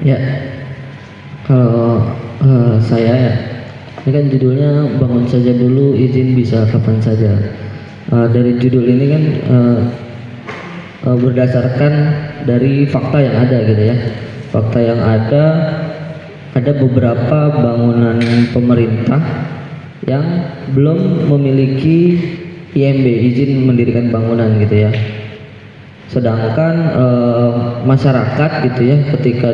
Ya, kalau saya ya, ini kan judulnya bangun saja dulu, izin bisa kapan saja. Dari judul ini kan berdasarkan dari fakta yang ada gitu ya. Fakta yang ada beberapa bangunan pemerintah yang belum memiliki IMB, izin mendirikan bangunan gitu ya. Sedangkan masyarakat gitu ya, ketika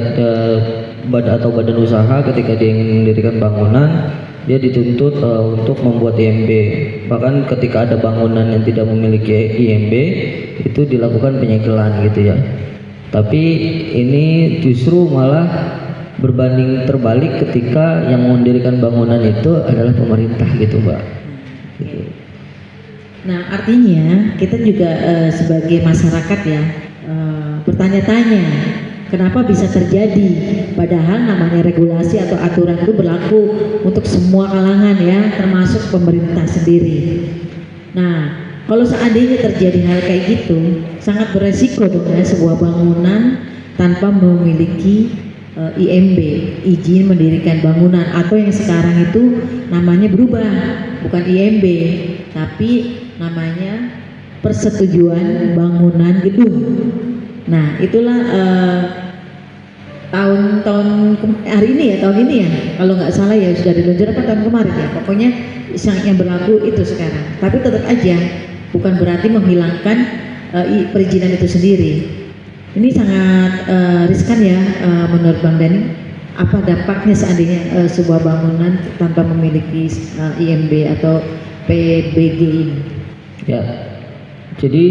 atau badan usaha ketika dia ingin mendirikan bangunan, dia dituntut untuk membuat IMB. Bahkan ketika ada bangunan yang tidak memiliki IMB, itu dilakukan penyegelan gitu ya. Tapi ini justru malah berbanding terbalik ketika yang mendirikan bangunan itu adalah pemerintah gitu, Mbak. Gitu. Nah, artinya kita juga sebagai masyarakat ya bertanya-tanya kenapa bisa terjadi, padahal namanya regulasi atau aturan itu berlaku untuk semua kalangan ya, termasuk pemerintah sendiri. Nah, kalau seandainya terjadi hal kayak gitu, sangat beresiko dong ya sebuah bangunan tanpa memiliki IMB, izin mendirikan bangunan, atau yang sekarang itu namanya berubah, bukan IMB, tapi namanya persetujuan bangunan gedung. Nah, itulah tahun hari ini ya, kalau nggak salah ya sudah diluncur apa tahun kemarin ya, pokoknya yang berlaku itu sekarang. Tapi tetap aja bukan berarti menghilangkan perizinan itu sendiri. Ini sangat riskan ya menurut Bang Dani. Apa dampaknya seandainya sebuah bangunan tanpa memiliki IMB atau PBG ini? Ya, jadi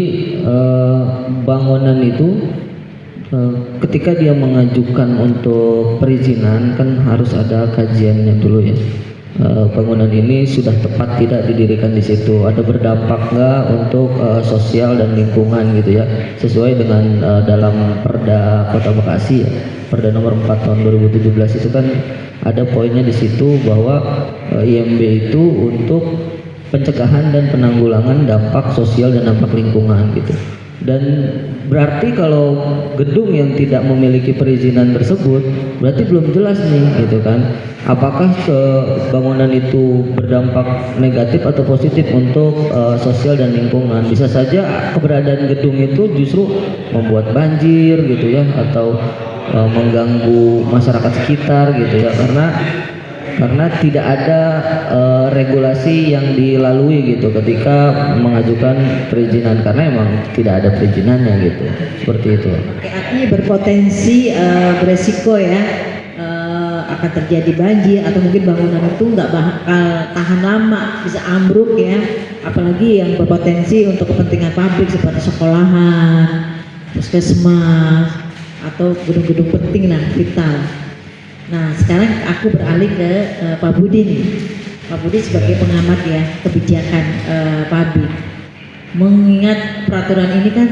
bangunan itu ketika dia mengajukan untuk perizinan kan harus ada kajiannya dulu ya. Bangunan ini sudah tepat tidak didirikan di situ, ada berdampak nggak untuk sosial dan lingkungan gitu ya, sesuai dengan dalam Perda Kota Bekasi ya, Perda nomor 4 tahun 2017 itu kan ada poinnya di situ bahwa IMB itu untuk pencegahan dan penanggulangan dampak sosial dan dampak lingkungan gitu. Dan berarti kalau gedung yang tidak memiliki perizinan tersebut berarti belum jelas nih gitu kan, apakah bangunan itu berdampak negatif atau positif untuk sosial dan lingkungan. Bisa saja keberadaan gedung itu justru membuat banjir gitu ya, atau mengganggu masyarakat sekitar gitu ya, karena tidak ada regulasi yang dilalui gitu ketika mengajukan perizinan, karena emang tidak ada perizinannya gitu, seperti itu. Oke, artinya berpotensi beresiko ya, akan terjadi banjir atau mungkin bangunan itu nggak bakal tahan lama, bisa ambruk ya, apalagi yang berpotensi untuk kepentingan publik seperti sekolahan, puskesmas, atau gedung-gedung penting lah, vital. Nah, sekarang aku beralih ke Pak Budi nih. Pak Budi sebagai pengamat ya kebijakan publik. Mengingat peraturan ini kan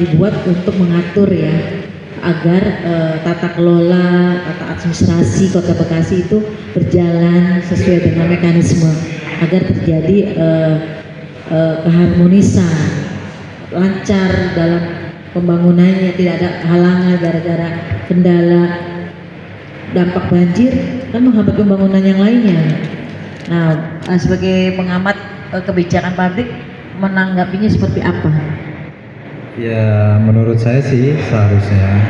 dibuat untuk mengatur ya agar tata kelola atau administrasi Kota Bekasi itu berjalan sesuai dengan mekanisme agar terjadi keharmonisan, lancar dalam pembangunannya, tidak ada halangan gara-gara kendala dampak banjir kan menghambat pembangunan yang lainnya. Nah, sebagai pengamat kebijakan publik menanggapinya seperti apa? Ya, menurut saya sih seharusnya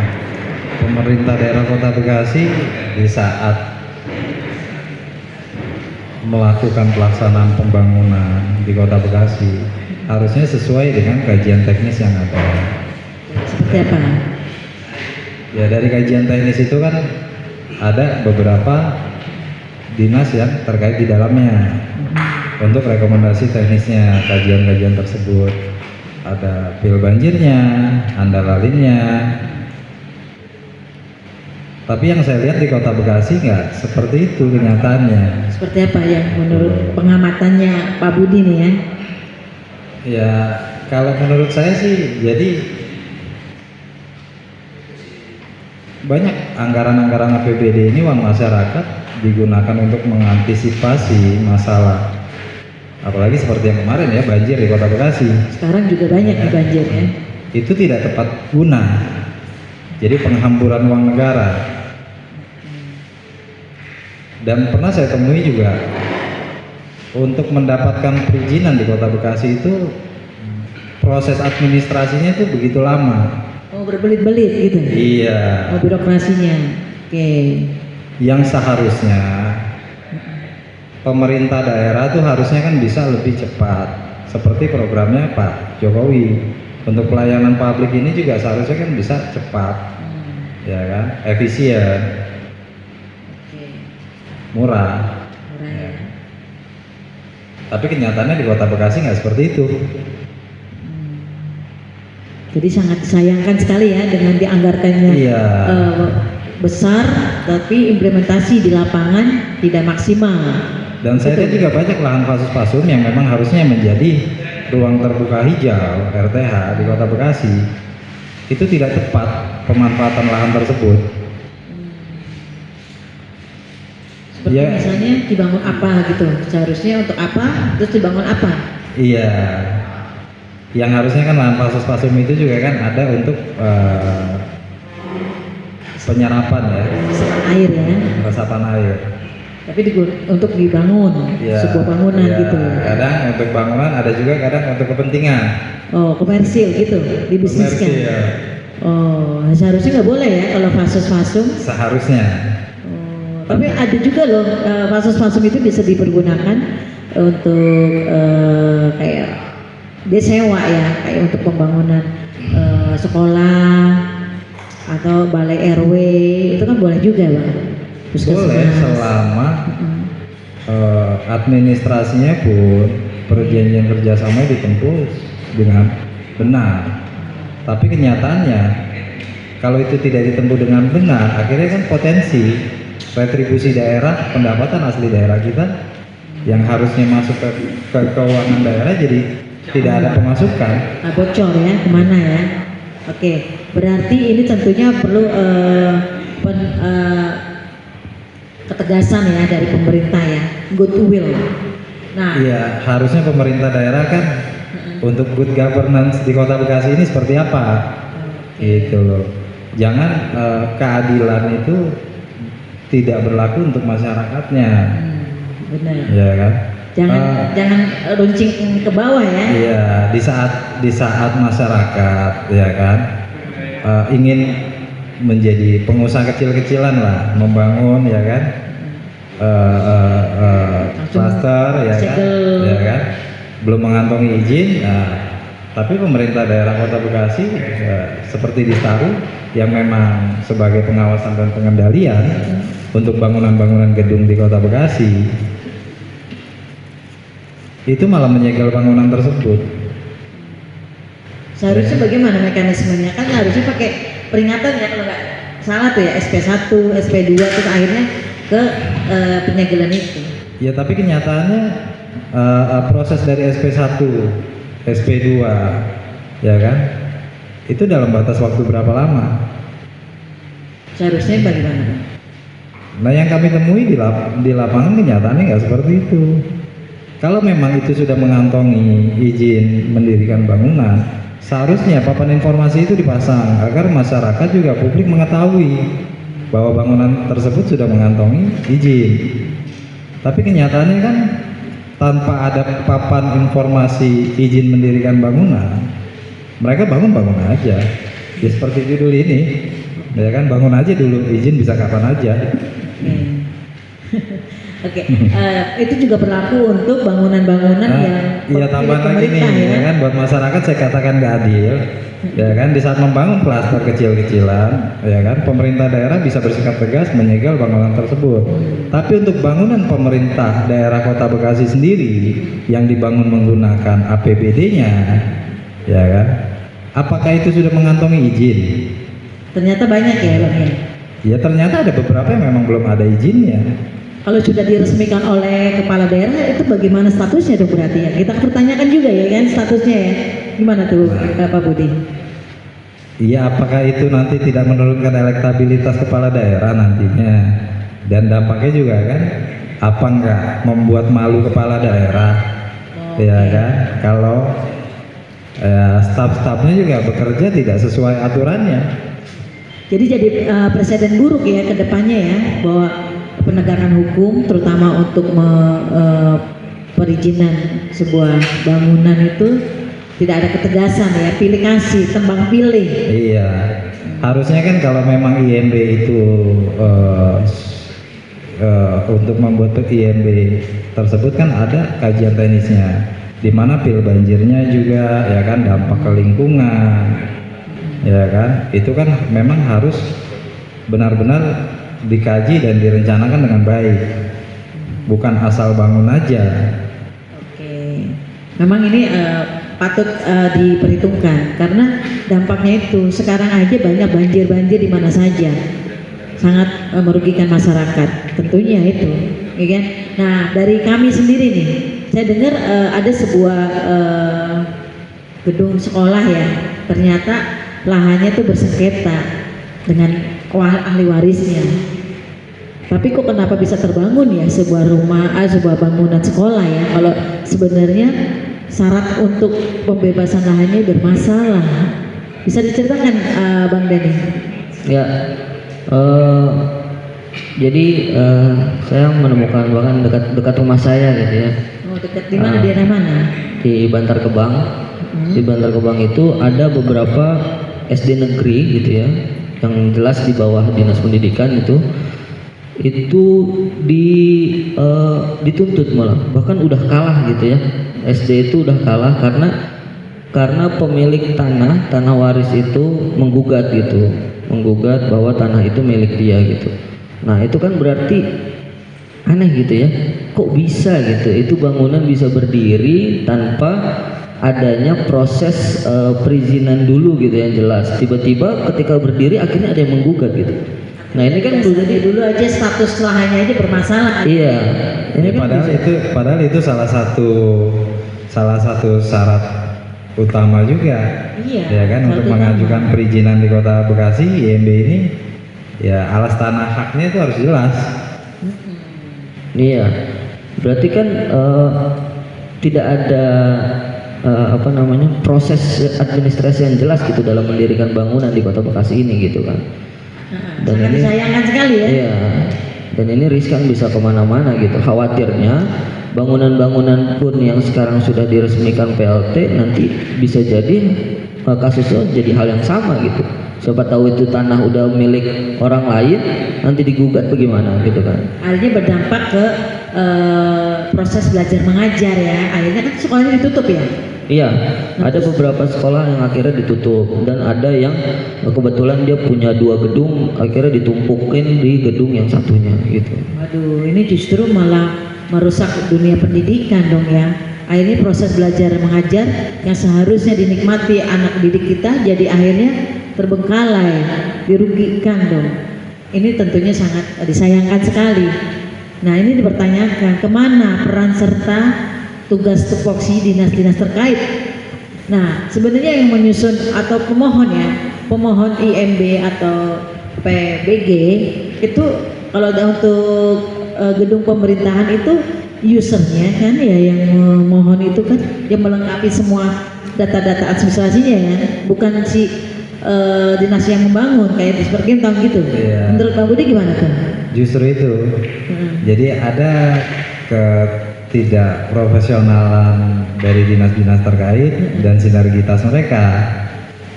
pemerintah daerah Kota Bekasi di saat melakukan pelaksanaan pembangunan di Kota Bekasi harusnya sesuai dengan kajian teknis yang ada. Seperti apa? Ya, dari kajian teknis itu kan ada beberapa dinas yang terkait di dalamnya untuk rekomendasi teknisnya kajian-kajian tersebut. Ada pil banjirnya, andal lalinnya. Tapi yang saya lihat di Kota Bekasi nggak seperti itu kenyataannya. Seperti apa yang menurut pengamatannya Pak Budi nih ya? Ya, kalau menurut saya sih jadi banyak anggaran-anggaran APBD ini uang masyarakat digunakan untuk mengantisipasi masalah, apalagi seperti yang kemarin ya, banjir di Kota Bekasi. Sekarang juga banyak ya, banjir ya. Itu tidak tepat guna, jadi penghamburan uang negara. Dan pernah saya temui juga untuk mendapatkan perizinan di Kota Bekasi itu proses administrasinya itu begitu lama. Oh, berbelit-belit gitu. Iya. Oh, birokrasinya. Oke. Yang seharusnya pemerintah daerah tuh harusnya kan bisa lebih cepat. Seperti programnya Pak Jokowi. Untuk pelayanan publik ini juga seharusnya kan bisa cepat. Ya kan? Efisien, Oke. murah. Murah ya. Tapi kenyataannya di Kota Bekasi nggak seperti itu. Jadi sangat disayangkan sekali ya dengan dianggarkannya Iya. besar, tapi implementasi di lapangan tidak maksimal. Dan saya lihat juga banyak lahan fasus-fasum yang memang harusnya menjadi ruang terbuka hijau RTH di Kota Bekasi. Itu tidak tepat pemanfaatan lahan tersebut. Seperti Ya. misalnya dibangun apa gitu, seharusnya untuk apa, terus dibangun apa? Iya. Yang harusnya kan lahan fasus-fasum itu juga kan ada untuk penyerapan ya, Resapan air ya, resapan air. tapi untuk dibangun Ya, sebuah bangunan ya, gitu. kadang untuk bangunan, ada juga kadang untuk kepentingan. Oh, komersil gitu, dibisniskan. Komersil. Oh, seharusnya nggak boleh ya kalau fasus-fasum. Seharusnya. Oh, tapi ada juga loh fasus-fasum itu bisa dipergunakan untuk kayak dia sewa ya, kayak untuk pembangunan sekolah atau balai RW, itu kan boleh juga bang. Boleh selama administrasinya pun perjanjian kerjasama ditempuh dengan benar. Tapi kenyataannya kalau itu tidak ditempuh dengan benar, akhirnya kan potensi retribusi daerah, pendapatan asli daerah kita yang harusnya masuk ke keuangan daerah jadi tidak ada pemasukan. Nah, bocor ya kemana ya? Oke, berarti ini tentunya perlu ketegasan ya dari pemerintah ya, goodwill. Nah, Iya, harusnya pemerintah daerah kan untuk good governance di Kota Bekasi ini seperti apa? Gitu loh. Jangan keadilan itu tidak berlaku untuk masyarakatnya, benar. ya kan? Jangan runcing ke bawah ya. Iya, di saat masyarakat, ya kan, ingin menjadi pengusaha kecil-kecilan lah, membangun, ya kan, klaster, ya kan, ya kan, belum mengantongi izin. Tapi pemerintah daerah Kota Bekasi seperti di Staru yang memang sebagai pengawasan dan pengendalian untuk bangunan-bangunan gedung di Kota Bekasi itu malah menyegel bangunan tersebut. Seharusnya bagaimana mekanismenya? Kan harusnya pakai peringatan ya kalau nggak salah tuh ya, SP1, SP2 terus akhirnya ke penyegelan itu. Ya tapi kenyataannya proses dari SP1, SP2, ya kan, itu dalam batas waktu berapa lama? Seharusnya bagaimana? Nah yang kami temui di lapangan kenyataannya nggak seperti itu. Kalau memang itu sudah mengantongi izin mendirikan bangunan, seharusnya papan informasi itu dipasang agar masyarakat juga publik mengetahui bahwa bangunan tersebut sudah mengantongi izin. Tapi kenyataannya kan tanpa ada papan informasi izin mendirikan bangunan, mereka bangun aja. Ya seperti judul ini, ya kan, bangun aja dulu, izin bisa kapan aja. Oke, itu juga berlaku untuk bangunan-bangunan yang iya, tambahan lagi nih, ya kan, buat masyarakat saya katakan nggak adil, ya kan, di saat membangun klaster kecil-kecilan, ya kan, pemerintah daerah bisa bersikap tegas menyegel bangunan tersebut. Tapi untuk bangunan pemerintah daerah Kota Bekasi sendiri yang dibangun menggunakan APBD-nya, ya kan, apakah itu sudah mengantongi izin? ternyata banyak ya bang ya. Ya ternyata ada beberapa yang memang belum ada izinnya. Kalau sudah diresmikan oleh kepala daerah itu bagaimana statusnya dong berarti ya? Kita pertanyakan juga ya kan statusnya ya. Gimana tuh Pak Budi? Iya, apakah itu nanti tidak menurunkan elektabilitas kepala daerah nantinya? Dan dampaknya juga kan, apa enggak membuat malu kepala daerah? Ya kan, kalau staf-stafnya juga bekerja tidak sesuai aturannya. Jadi presiden buruk ya ke depannya ya, bahwa penegakan hukum, terutama untuk perizinan sebuah bangunan itu tidak ada ketegasan ya, pilih kasih, tembang pilih. Iya, harusnya kan kalau memang IMB itu untuk membuat IMB tersebut kan ada kajian teknisnya, di mana pil banjirnya juga ya kan, dampak ke lingkungan ya kan, itu kan memang harus benar-benar dikaji dan direncanakan dengan baik, bukan asal bangun aja. Oke, memang ini patut diperhitungkan karena dampaknya itu sekarang aja banyak banjir-banjir di mana saja, sangat merugikan masyarakat tentunya itu, ya kan? Nah dari kami sendiri nih, saya dengar ada sebuah gedung sekolah ya, ternyata lahannya tuh bersengketa dengan ahli warisnya. Tapi kok kenapa bisa terbangun ya sebuah rumah, sebuah bangunan sekolah ya? Kalau sebenarnya syarat untuk pembebasan lahannya bermasalah. Bisa diceritakan Bang Dani? Ya, jadi saya menemukan bahkan dekat rumah saya gitu ya. Oh, dekat di mana, daerah mana? Di Bantar Gebang. Di Bantar Gebang itu ada beberapa SD negeri gitu ya, yang jelas di bawah dinas pendidikan itu dituntut malah, bahkan udah kalah gitu ya. SD itu udah kalah karena pemilik tanah waris itu menggugat bahwa tanah itu milik dia gitu. Nah itu kan berarti aneh gitu ya, kok bisa gitu, itu bangunan bisa berdiri tanpa adanya proses perizinan dulu gitu yang jelas. Tiba-tiba ketika berdiri akhirnya ada yang menggugat gitu. Nah ini kan jadi dulu aja status lahannya aja bermasalah. Iya, ini Ya, kan padahal itu salah satu syarat utama juga. Iya, Ya kan, syarat untuk utama. mengajukan perizinan di Kota Bekasi, IMB ini ya alas tanah haknya itu harus jelas. Iya, berarti kan tidak ada proses administrasi yang jelas gitu dalam mendirikan bangunan di Kota Bekasi ini gitu kan. Dan Sangat ini disayangkan sekali ya. Iya, dan ini riskan bisa kemana-mana gitu. Khawatirnya bangunan-bangunan pun yang sekarang sudah diresmikan PLT nanti bisa jadi kasusnya jadi hal yang sama gitu. Siapa tahu itu tanah udah milik orang lain, nanti digugat bagaimana gitu kan. Akhirnya berdampak ke proses belajar mengajar ya. Akhirnya kan sekolahnya ditutup ya. Iya, ada beberapa sekolah yang akhirnya ditutup dan ada yang kebetulan dia punya 2 gedung, akhirnya ditumpukin di gedung yang satunya gitu. Waduh, ini justru malah merusak dunia pendidikan dong ya. Akhirnya proses belajar mengajar yang seharusnya dinikmati anak didik kita jadi akhirnya terbengkalai, dirugikan dong. Ini tentunya sangat disayangkan sekali. Nah ini dipertanyakan kemana peran serta tugas tupoksi dinas-dinas terkait. Nah sebenarnya yang menyusun atau pemohon IMB atau PBG itu kalau untuk gedung pemerintahan itu usernya kan ya yang memohon itu kan yang melengkapi semua data-data administrasinya ya, bukan si dinas yang membangun kayak di Perkintan gitu. Iya. Menurut Bang Budi gimana tuh? Justru itu. Jadi ada ketidakprofesionalan dari dinas-dinas terkait dan sinergitas mereka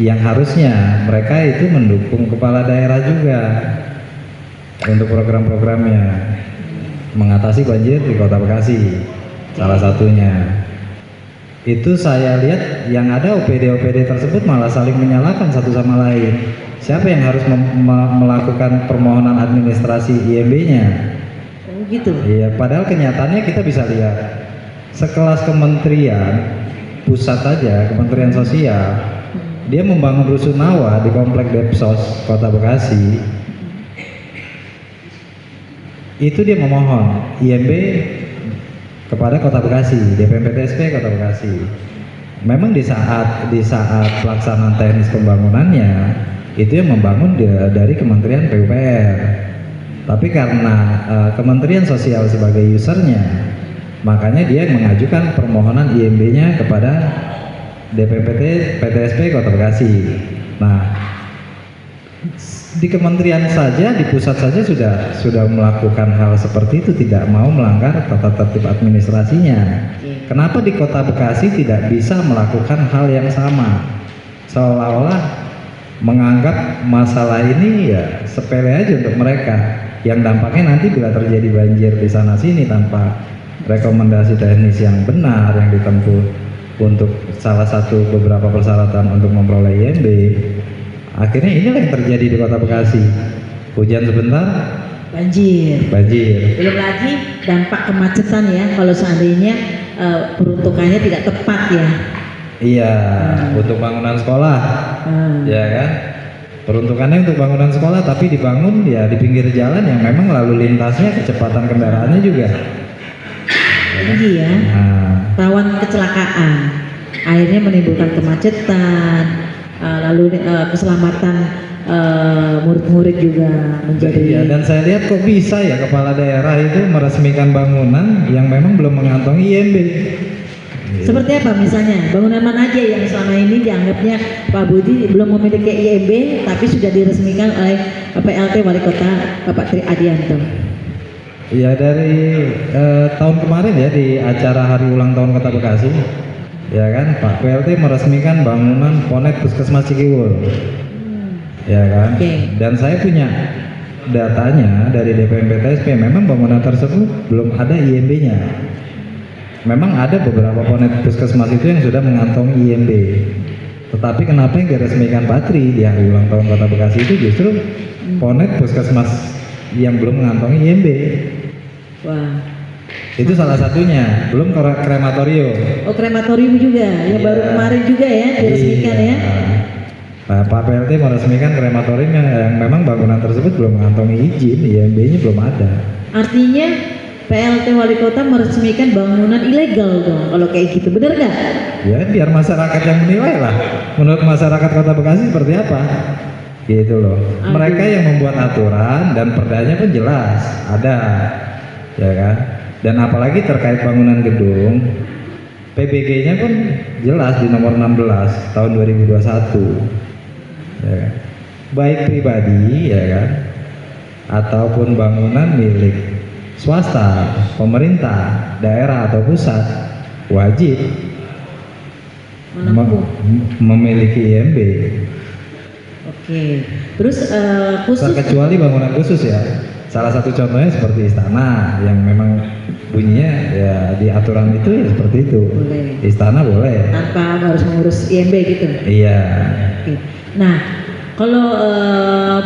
yang harusnya mereka itu mendukung kepala daerah juga untuk program-programnya mengatasi banjir di Kota Bekasi. Salah satunya itu saya lihat yang ada OPD tersebut malah saling menyalahkan satu sama lain. Siapa yang harus melakukan permohonan administrasi IMB-nya? Gitu. Iya, padahal kenyataannya kita bisa lihat sekelas kementerian pusat aja, Kementerian Sosial, dia membangun rusunawa di komplek Depsos Kota Bekasi. Itu dia memohon IMB kepada Kota Bekasi, DPMPTSP Kota Bekasi. Memang di saat pelaksanaan teknis pembangunannya itu yang membangun dari Kementerian PUPR. Tapi karena Kementerian Sosial sebagai usernya, makanya dia mengajukan permohonan IMB-nya kepada DPPT PTSP Kota Bekasi. Nah, di kementerian saja, di pusat saja sudah melakukan hal seperti itu, tidak mau melanggar tata tertib administrasinya. Kenapa di Kota Bekasi tidak bisa melakukan hal yang sama? Seolah-olah menganggap masalah ini ya sepele aja untuk mereka, yang dampaknya nanti bila terjadi banjir di sana sini tanpa rekomendasi teknis yang benar yang ditempuh untuk salah satu beberapa persyaratan untuk memperoleh IMB, akhirnya inilah yang terjadi di Kota Bekasi. Hujan sebentar, banjir. banjir. Belum lagi dampak kemacetan ya, kalau seandainya peruntukannya tidak tepat ya. Iya, untuk bangunan sekolah, ya kan? Peruntukannya untuk bangunan sekolah, tapi dibangun ya di pinggir jalan yang memang lalu lintasnya, kecepatan kendaraannya juga Tinggi ya, rawan kecelakaan, akhirnya menimbulkan kemacetan, lalu keselamatan murid-murid juga menjadi. Iya, dan saya lihat kok bisa ya kepala daerah itu meresmikan bangunan yang memang belum mengantongi IMB. Seperti apa misalnya, bangunan mana aja yang selama ini dianggapnya Pak Budi belum memiliki IMB tapi sudah diresmikan oleh PLT Wali Kota Bapak Tri Adianto? Ya dari tahun kemarin ya di acara hari ulang tahun Kota Bekasi, ya kan Pak PLT meresmikan bangunan Ponet Puskesmas Cikiwul, ya kan. Dan saya punya datanya dari DPMP TSP, memang bangunan tersebut belum ada IMB-nya. Memang ada beberapa Ponet Puskesmas itu yang sudah mengantongi IMB, tetapi kenapa yang diresmikan Pak Tri di hari ulang tahun Kota Bekasi itu justru Ponet Puskesmas yang belum mengantongi IMB. Wah. Itu salah satunya, belum krematorium. Oh, krematorium juga, yang baru kemarin juga ya diresmikan ya. Nah, Pak PLT meresmikan krematorium yang memang bangunan tersebut belum mengantongi izin, IMB-nya belum ada. Artinya PLT Wali Kota meresmikan bangunan ilegal dong, kalau kayak gitu, bener nggak? Ya biar masyarakat yang menilai lah, menurut masyarakat Kota Bekasi seperti apa. Gitu loh. Mereka yang membuat aturan dan perdanya pun jelas ada, ya kan. Dan apalagi terkait bangunan gedung, PBG-nya pun jelas di nomor 16 tahun 2021, ya kan? Baik pribadi, ya kan, ataupun bangunan milik swasta, pemerintah, daerah atau pusat wajib memiliki IMB. Oke, terus khusus Terkecuali bangunan khusus ya. Salah satu contohnya seperti istana yang memang bunyinya ya di aturan itu ya seperti itu. Boleh. Istana boleh. tanpa harus mengurus IMB gitu. Iya. Oke. Nah, kalau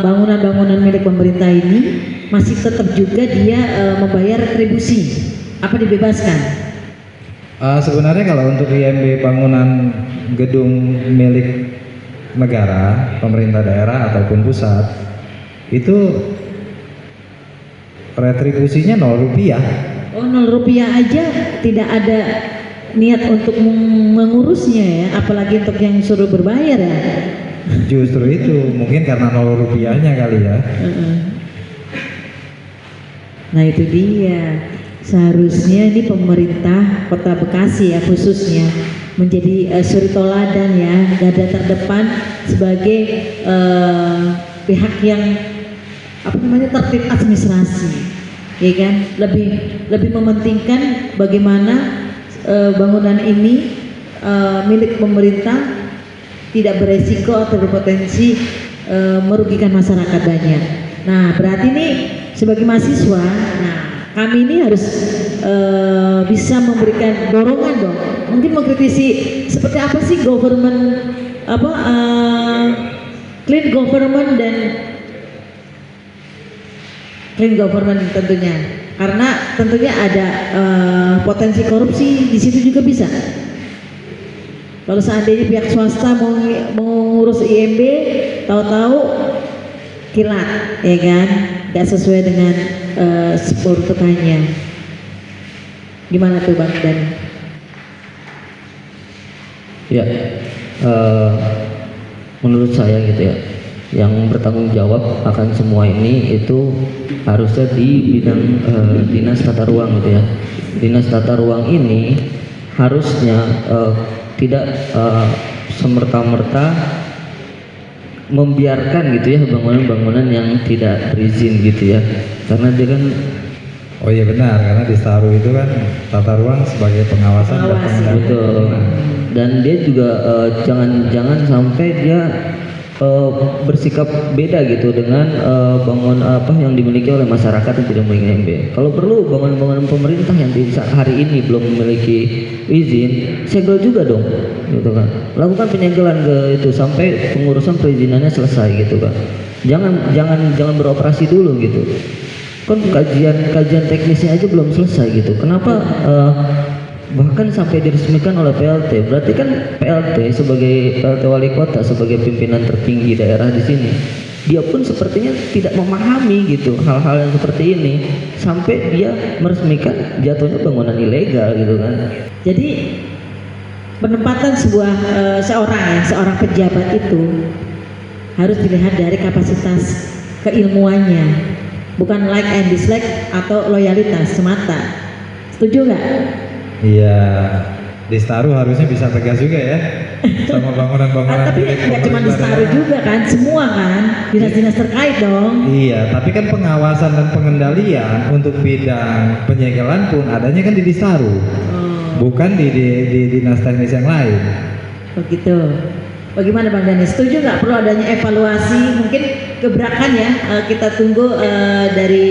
bangunan-bangunan milik pemerintah ini masih tetap juga dia membayar retribusi, apa dibebaskan? Sebenarnya kalau untuk IMB bangunan gedung milik negara, pemerintah daerah ataupun pusat, itu retribusinya 0 rupiah. Oh, 0 rupiah aja tidak ada niat untuk mengurusnya ya, apalagi untuk yang suruh berbayar ya. Justru itu, mungkin karena 0 rupiahnya kali ya. Nah itu dia, seharusnya ini pemerintah Kota Bekasi ya khususnya menjadi suri toladan ya, garda terdepan sebagai pihak yang tertib administrasi, ya kan, lebih mementingkan bagaimana bangunan ini milik pemerintah tidak beresiko atau berpotensi merugikan masyarakat banyak. Nah berarti ini sebagai mahasiswa, nah kami ini harus bisa memberikan dorongan dong, mungkin mengkritisi seperti apa sih government clean government dan clean government tentunya, karena tentunya ada potensi korupsi di situ juga bisa. Kalau seandainya pihak swasta mau ngurus IMB, tahu-tahu kilat, ya kan, nggak sesuai dengan peruntukannya. Gimana tuh Bang Dan? Ya, menurut saya gitu ya, yang bertanggung jawab akan semua ini itu harusnya di bidang dinas tata ruang gitu ya. Dinas tata ruang ini harusnya tidak semerta-merta membiarkan gitu ya bangunan-bangunan yang tidak berizin gitu ya, karena dia kan Oh iya benar, karena di Staru itu kan tata ruang sebagai pengawasan dan Pengawas, pengendalian. betul, dan dia juga jangan sampai dia bersikap beda gitu dengan bangun apa yang dimiliki oleh masyarakat yang tidak memiliki MB. Kalau perlu bangunan-bangunan pemerintah yang hari ini belum memiliki izin, segel juga dong, gitu kan. Lakukan penyegelan ke itu sampai pengurusan perizinannya selesai gitu kan. Jangan beroperasi dulu gitu. Kan kajian teknisnya aja belum selesai gitu. Kenapa bahkan sampai diresmikan oleh PLT? Berarti kan PLT sebagai PLT wali kota, sebagai pimpinan tertinggi daerah di sini, dia pun sepertinya tidak memahami gitu hal-hal yang seperti ini, sampai dia meresmikan jatuhnya bangunan ilegal gitu kan. Jadi penempatan seorang pejabat itu harus dilihat dari kapasitas keilmuannya, bukan like and dislike atau loyalitas semata. Setuju nggak? Iya, di Staru harusnya bisa tegas juga ya sama bangunan-bangunan. Tapi nggak cuma di Staru juga kan, semua kan dinas-dinas terkait dong. Iya, tapi kan pengawasan dan pengendalian untuk bidang penyegelan pun adanya kan di Staru, bukan di dinas teknis yang lain. Begitu. Bagaimana Bang Dani? Setuju nggak perlu adanya evaluasi? Mungkin gebrakan ya, kita tunggu dari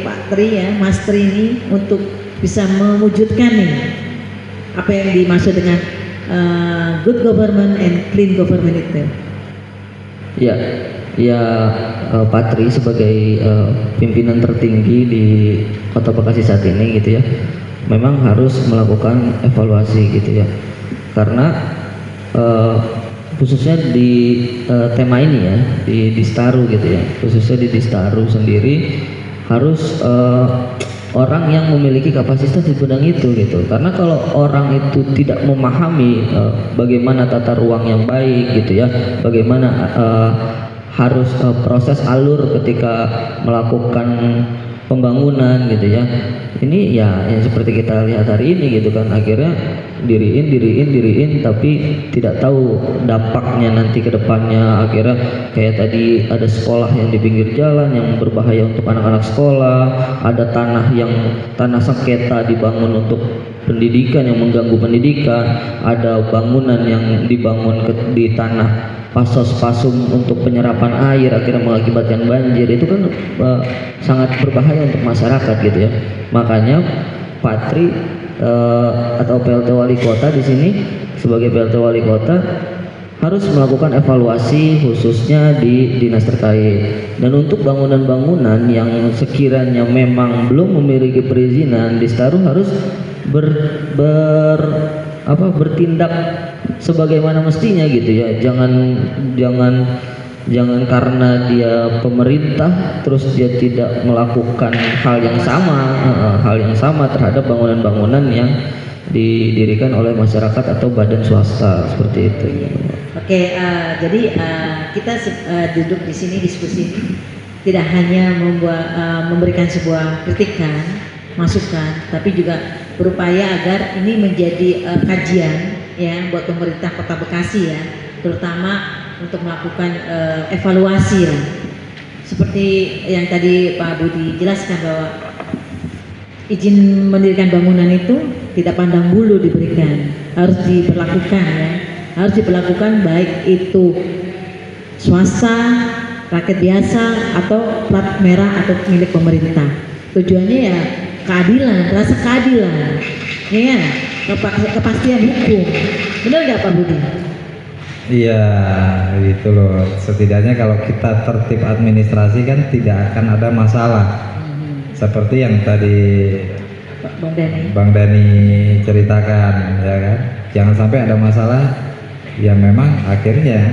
Pak Tri ya, Mas Tri ini untuk bisa mewujudkan nih apa yang dimaksud dengan good government and clean government itu. Ya, Pak Tri sebagai pimpinan tertinggi di Kota Bekasi saat ini gitu ya, memang harus melakukan evaluasi gitu ya, karena khususnya di tema ini ya, di Staru gitu ya, khususnya di Staru sendiri harus orang yang memiliki kapasitas di bidang itu gitu. Karena kalau orang itu tidak memahami bagaimana tata ruang yang baik gitu ya, bagaimana harus proses alur ketika melakukan pembangunan gitu ya, ini ya yang seperti kita lihat hari ini gitu kan, akhirnya diriin tapi tidak tahu dampaknya nanti ke depannya. Akhirnya kayak tadi ada sekolah yang di pinggir jalan yang berbahaya untuk anak-anak sekolah, ada tanah sengketa dibangun untuk pendidikan yang mengganggu pendidikan, ada bangunan yang dibangun di tanah pasos-pasum untuk penyerapan air akhirnya mengakibatkan banjir. Itu kan sangat berbahaya untuk masyarakat gitu ya. Makanya Pak Tri atau PLT wali kota di sini sebagai PLT wali kota harus melakukan evaluasi khususnya di dinas terkait. Dan untuk bangunan-bangunan yang sekiranya memang belum memiliki perizinan di Staru harus bertindak sebagaimana mestinya gitu ya. Jangan karena dia pemerintah terus dia tidak melakukan hal yang sama terhadap bangunan-bangunan yang didirikan oleh masyarakat atau badan swasta seperti itu. Oke, jadi kita duduk di sini diskusi ini tidak hanya memberikan sebuah kritikan, masukan, tapi juga berupaya agar ini menjadi kajian ya buat pemerintah Kota Bekasi ya, terutama untuk melakukan evaluasi lah. Seperti yang tadi Pak Budi jelaskan bahwa izin mendirikan bangunan itu tidak pandang bulu diberikan, harus diberlakukan ya, harus diberlakukan baik itu swasta, rakyat biasa atau plat merah atau milik pemerintah. Tujuannya ya keadilan, rasa keadilan, ya, kepastian hukum. Benar nggak Pak Budi? Iya, gitu loh. Setidaknya kalau kita tertib administrasi kan tidak akan ada masalah. Seperti yang tadi Bang Dani ceritakan, ya kan? Jangan sampai ada masalah yang memang akhirnya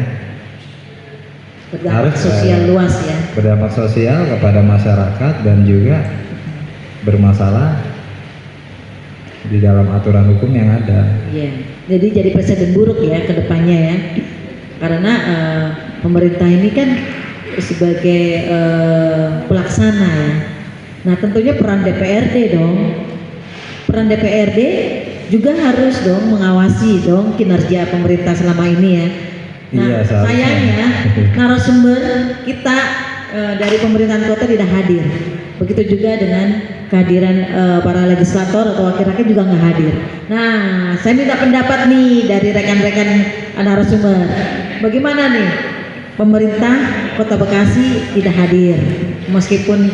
berdampak sosial luas ya. Berdampak sosial kepada masyarakat dan juga bermasalah di dalam aturan hukum yang ada. Iya. Jadi presiden buruk ya ke depannya ya. Karena pemerintah ini kan sebagai pelaksana ya. Nah, tentunya peran DPRD dong. Peran DPRD juga harus dong mengawasi dong kinerja pemerintah selama ini ya. Nah, Iya, seharusnya. sayangnya narasumber kita dari pemerintahan kota tidak hadir. Begitu juga dengan kehadiran para legislator atau wakil rakyat juga nggak hadir. Nah, saya minta pendapat nih dari rekan-rekan narasumber. Bagaimana nih pemerintah Kota Bekasi tidak hadir, meskipun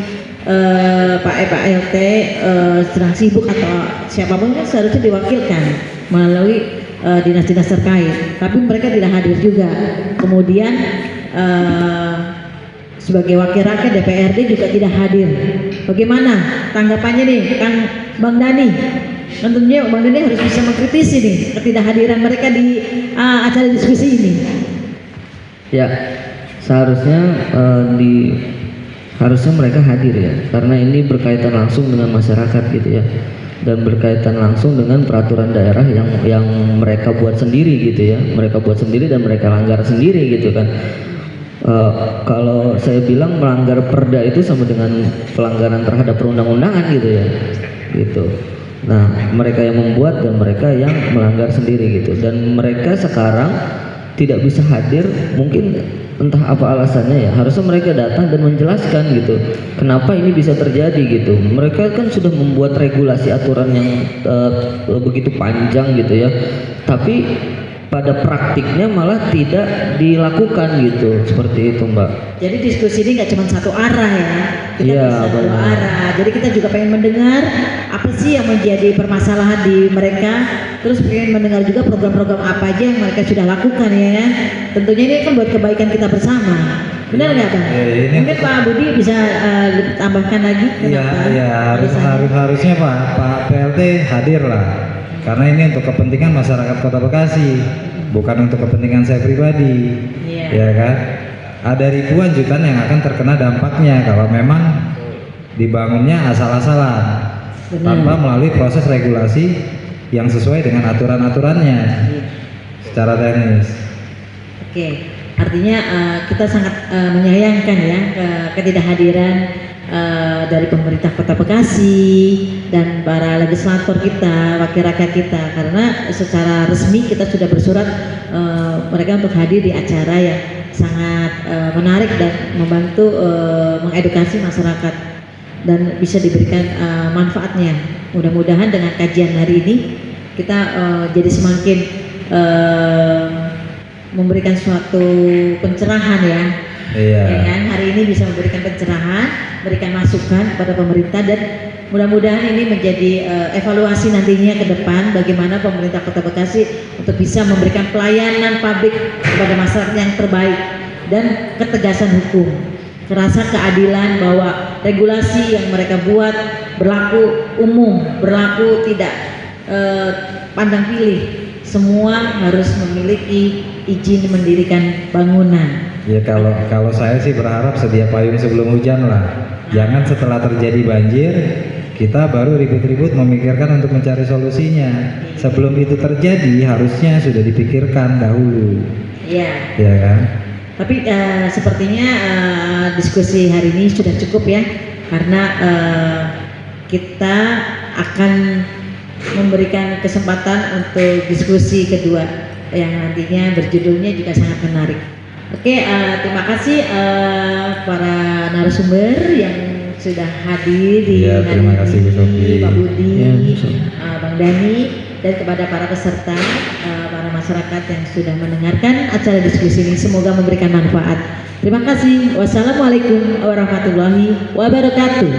Pak LT sedang sibuk atau siapapun kan seharusnya diwakilkan melalui dinas-dinas terkait, tapi mereka tidak hadir juga. Kemudian sebagai wakil rakyat DPRD juga tidak hadir. Bagaimana tanggapannya nih, Kang Bang Dani? Tentunya Bang Dani harus bisa mengkritisi nih ketidakhadiran mereka di acara diskusi ini. Ya, seharusnya harusnya mereka hadir ya, karena ini berkaitan langsung dengan masyarakat gitu ya, dan berkaitan langsung dengan peraturan daerah yang mereka buat sendiri gitu ya, mereka buat sendiri dan mereka langgar sendiri gitu kan. Kalau saya bilang melanggar perda itu sama dengan pelanggaran terhadap perundang-undangan gitu ya, gitu. Nah, mereka yang membuat dan mereka yang melanggar sendiri gitu, dan mereka sekarang tidak bisa hadir, mungkin entah apa alasannya ya. Harusnya mereka datang dan menjelaskan gitu, kenapa ini bisa terjadi gitu. Mereka kan sudah membuat regulasi aturan yang begitu panjang gitu ya, tapi pada praktiknya malah tidak dilakukan gitu, seperti itu Mbak. Jadi diskusi ini nggak cuma satu arah ya, kita Iya, bisa dua benar. arah. Jadi kita juga pengen mendengar apa sih yang menjadi permasalahan di mereka, terus pengen mendengar juga program-program apa aja yang mereka sudah lakukan ya. Tentunya ini kan buat kebaikan kita bersama. Benar nggak Bang? ini- Mungkin Pak Budi bisa tambahkan lagi Iya, kenapa? iya, harusnya Pak PLT hadir lah. Karena ini untuk kepentingan masyarakat Kota Bekasi, bukan untuk kepentingan saya pribadi. Iya. Ya kan? Ada ribuan jutaan yang akan terkena dampaknya kalau memang dibangunnya asal-asalan Benar. tanpa melalui proses regulasi yang sesuai dengan aturan-aturannya Iya. secara teknis. Oke, artinya kita sangat menyayangkan ya ketidakhadiran dari pemerintah Kota Bekasi dan para legislator kita, wakil rakyat kita, karena secara resmi kita sudah bersurat mereka untuk hadir di acara yang sangat menarik dan membantu mengedukasi masyarakat dan bisa diberikan manfaatnya. Mudah-mudahan dengan kajian hari ini kita jadi semakin memberikan suatu pencerahan ya. Iya. Ya kan? Hari ini bisa memberikan pencerahan, berikan masukan kepada pemerintah, dan mudah-mudahan ini menjadi evaluasi nantinya ke depan bagaimana pemerintah Kota Bekasi untuk bisa memberikan pelayanan publik kepada masyarakat yang terbaik dan ketegasan hukum, rasa keadilan bahwa regulasi yang mereka buat berlaku umum, berlaku tidak pandang pilih. Semua harus memiliki izin mendirikan bangunan. Ya kalau saya sih berharap sedia payung sebelum hujan lah. Jangan setelah terjadi banjir kita baru ribut-ribut memikirkan untuk mencari solusinya. Sebelum itu terjadi harusnya sudah dipikirkan dahulu. Iya. Ya kan? Tapi sepertinya diskusi hari ini sudah cukup ya, karena kita akan memberikan kesempatan untuk diskusi kedua yang nantinya berjudulnya juga sangat menarik. Oke, terima kasih para narasumber yang sudah hadir di Iya, hari terima kasih, Bu Sofi. ini, Pak Budi, Ya, Bang Dani, dan kepada para peserta, para masyarakat yang sudah mendengarkan acara diskusi ini. Semoga memberikan manfaat. Terima kasih. Wassalamualaikum warahmatullahi wabarakatuh.